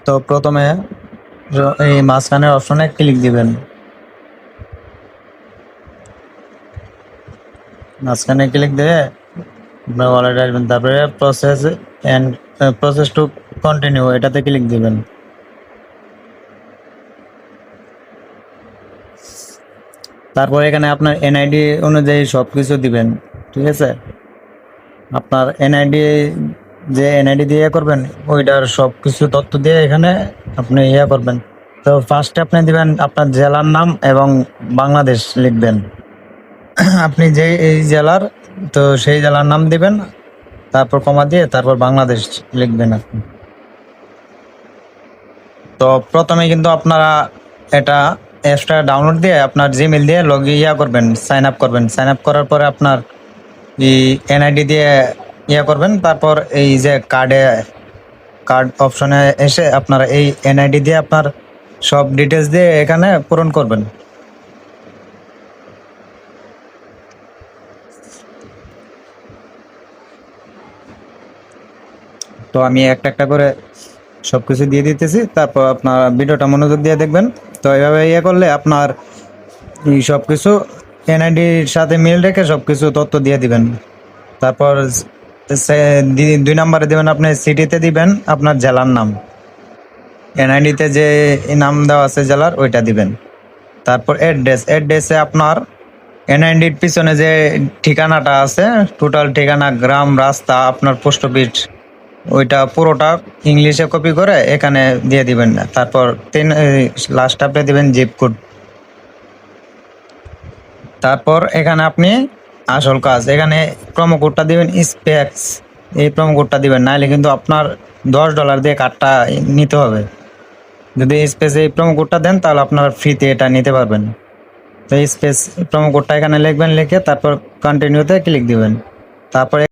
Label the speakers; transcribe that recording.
Speaker 1: তো প্রথমে এই মাঝখানের অপশনে ক্লিক দিবেন। মাঝখানে ক্লিক দিয়ে আপনার ওয়ালেট আসবেন, তারপরে process and process to continue এটাতে ক্লিক দিবেন। তারপর এখানে আপনার এনআইডি অনুযায়ী সব কিছু দিবেন, ঠিক আছে। আপনার এনআইডি যে এনআইডি দিয়ে করবেন ওইটার সব কিছু তথ্য দিয়ে এখানে আপনি করবেন। তো ফার্স্টে আপনি দিবেন আপনার জেলার নাম এবং বাংলাদেশ লিখবেন। আপনি যে এই জেলার, তো সেই জেলার নাম দিবেন, তারপর কমা দিয়ে তারপর বাংলাদেশ লিখবেন আপনি। তো প্রথমে কিন্তু আপনারা এটা অ্যাপসটা ডাউনলোড দিয়ে আপনার জিমেল দিয়ে করবেন, সাইন আপ করবেন। সাইন আপ করার পরে আপনার এই এনআইডি দিয়ে করবেন। তারপর এই যে কার্ড অপশনে এসে আপনারা এই এনআইডি দিয়ে আপনার সব ডিটেলস দিয়ে এখানে পূরণ করবেন। তো আমি একটা একটা করে সবকিছু দিয়ে দিতেছি, তারপর আপনার ভিডিওটা মনোযোগ দিয়ে দেখবেন। তো এইভাবে করলে আপনার এই সবকিছু এনআইডির সাথে মিল রেখে সবকিছু তথ্য দিয়ে দিবেন। তারপর 2 নম্বরে দিবেন আপনি সিটিতে দিবেন আপনার জেলার নাম, এনআইডিতে যে নাম দেওয়া আছে জেলার ওইটা দিবেন। তারপর অ্যাড্রেসে আপনার এনআইডির পিছনে যে ঠিকানাটা আছে, টোটাল ঠিকানা, গ্রাম, রাস্তা, আপনার পোস্ট অফিস, ওইটা পুরোটা ইংলিশে কপি করে এখানে দিয়ে দিবেন। তারপর লাস্ট আপনি দিবেন জিপ কোড। তারপর এখানে আপনি আসল কাজ, এখানে প্রোমো কোডটা দিবেন স্পেক্স, এই প্রোমো কোডটা দিবেন, নাহলে কিন্তু আপনার $10 দিয়ে কার্ডটা নিতে হবে। যদি স্পেস এই প্রোমো কোডটা দেন তাহলে আপনার ফ্রিতে এটা নিতে পারবেন। তো স্পেস প্রোমো কোডটা এখানে লিখবেন, লিখে তারপর কন্টিনিউতে ক্লিক দিবেন। তারপরে